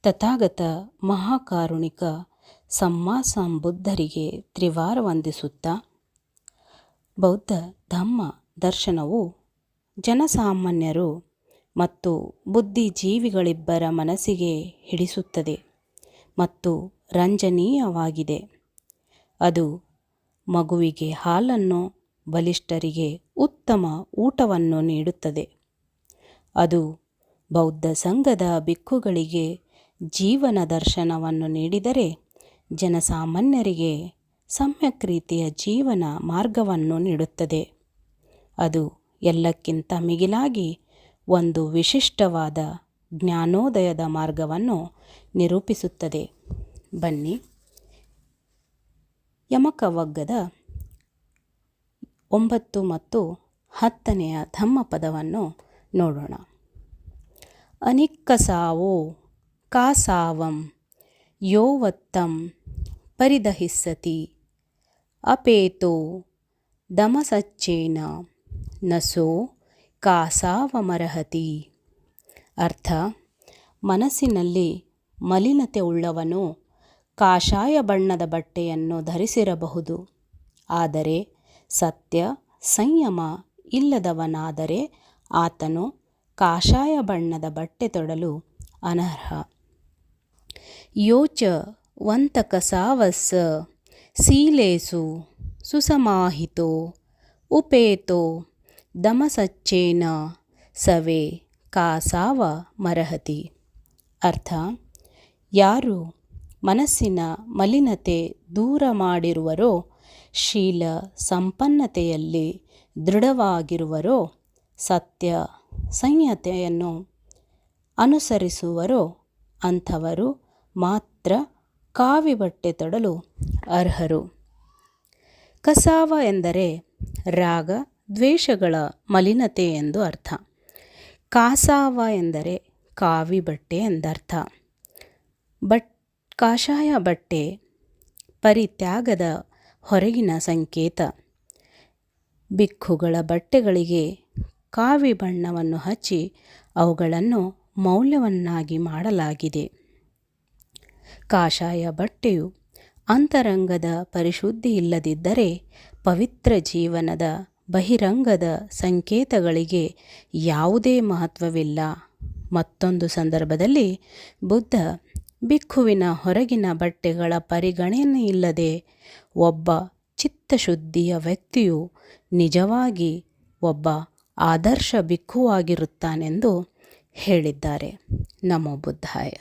ತಥಾಗತ ಮಹಾಕಾರುಣಿಕ ಸಂಬುದ್ಧರಿಗೆ ತ್ರಿವಾರ ವಂದಿಸುತ್ತಾ, ಬೌದ್ಧ ಧಮ್ಮ ದರ್ಶನವು ಜನಸಾಮಾನ್ಯರು ಮತ್ತು ಬುದ್ಧಿಜೀವಿಗಳಿಬ್ಬರ ಮನಸ್ಸಿಗೆ ಹಿಡಿಸುತ್ತದೆ ಮತ್ತು ರಂಜನೀಯವಾಗಿದೆ. ಅದು ಮಗುವಿಗೆ ಹಾಲನ್ನು, ಬಲಿಷ್ಠರಿಗೆ ಉತ್ತಮ ಊಟವನ್ನು ನೀಡುತ್ತದೆ. ಅದು ಬೌದ್ಧ ಸಂಘದ ಭಿಕ್ಕುಗಳಿಗೆ ಜೀವನ ದರ್ಶನವನ್ನು ನೀಡಿದರೆ, ಜನಸಾಮಾನ್ಯರಿಗೆ ಸಮ್ಯಕ್ ರೀತಿಯ ಜೀವನ ಮಾರ್ಗವನ್ನು ನೀಡುತ್ತದೆ. ಅದು ಎಲ್ಲಕ್ಕಿಂತ ಮಿಗಿಲಾಗಿ ಒಂದು ವಿಶಿಷ್ಟವಾದ ಜ್ಞಾನೋದಯದ ಮಾರ್ಗವನ್ನು ನಿರೂಪಿಸುತ್ತದೆ. ಬನ್ನಿ, ಯಮಕವಗ್ಗದ 9 ಮತ್ತು 10ನೆಯ ಧಮ್ಮಪದವನ್ನು ನೋಡೋಣ. ಅನಿಕ್ಕಸಾವೋ ಕಾಸಾವಂ ಯೋವತ್ತಂ ಪರಿದಹಿಸ್ಸತಿ ಅಪೇತೋ ದಮಸಚ್ಚೇನ ನಸೋ ಕಾಸಾವಮರ್ಹತಿ. ಅರ್ಥ: ಮನಸ್ಸಿನಲ್ಲಿ ಮಲಿನತೆ ಉಳ್ಳವನು ಕಾಷಾಯ ಬಣ್ಣದ ಬಟ್ಟೆಯನ್ನು ಧರಿಸಿರಬಹುದು, ಆದರೆ ಸತ್ಯ ಸಂಯಮ ಇಲ್ಲದವನಾದರೆ ಆತನು ಕಾಷಾಯ ಬಣ್ಣದ ಬಟ್ಟೆ ತೊಡಲು ಅನರ್ಹ. ಯೋಚ ವಂತಕಸಾವಸ್ಸ ಶೀಲೇಸು ಸುಸಮಾಹಿತೋ ಉಪೇತೋ ದಮಸಚ್ಚೇನ ಸವೇ ಕಾಸಾವ ಮರಹತಿ. ಅರ್ಥ: ಯಾರು ಮನಸ್ಸಿನ ಮಲಿನತೆ ದೂರ ಮಾಡಿರುವರೋ, ಶೀಲ ಸಂಪನ್ನತೆಯಲ್ಲಿ ದೃಢವಾಗಿರುವರೋ, ಸತ್ಯ ಸಂಹಿತೆಯನ್ನು ಅನುಸರಿಸುವರೋ ಅಂಥವರು ಮಾತ್ರ ಕಾವಿ ಬಟ್ಟೆ ತೊಡಲು ಅರ್ಹರು. ಕಸಾವ ಎಂದರೆ ರಾಗ ದ್ವೇಷಗಳ ಮಲಿನತೆ ಎಂದು ಅರ್ಥ. ಕಾಸಾವ ಎಂದರೆ ಕಾವಿ ಬಟ್ಟೆ ಎಂದರ್ಥ. ಕಾಷಾಯ ಬಟ್ಟೆ ಪರಿತ್ಯಾಗದ ಹೊರಗಿನ ಸಂಕೇತ. ಭಿಕ್ಕುಗಳ ಬಟ್ಟೆಗಳಿಗೆ ಕಾವಿ ಬಣ್ಣವನ್ನು ಹಚ್ಚಿ ಅವುಗಳನ್ನು ಮೌಲ್ಯವನ್ನಾಗಿ ಮಾಡಲಾಗಿದೆ. ಕಾಷಾಯ ಬಟ್ಟೆಯು ಅಂತರಂಗದ ಪರಿಶುದ್ಧಿ ಇಲ್ಲದಿದ್ದರೆ ಪವಿತ್ರ ಜೀವನದ ಬಹಿರಂಗದ ಸಂಕೇತಗಳಿಗೆ ಯಾವುದೇ ಮಹತ್ವವಿಲ್ಲ. ಮತ್ತೊಂದು ಸಂದರ್ಭದಲ್ಲಿ ಬುದ್ಧ ಭಿಕ್ಕುವಿನ ಹೊರಗಿನ ಬಟ್ಟೆಗಳ ಪರಿಗಣನೆಯಿಲ್ಲದೆ ಒಬ್ಬ ಚಿತ್ತಶುದ್ಧಿಯ ವ್ಯಕ್ತಿಯು ನಿಜವಾಗಿ ಒಬ್ಬ ಆದರ್ಶ ಭಿಕ್ಕುವಾಗಿರುತ್ತಾನೆಂದು ಹೇಳಿದ್ದಾರೆ. ನಮೋ ಬುದ್ಧಾಯ.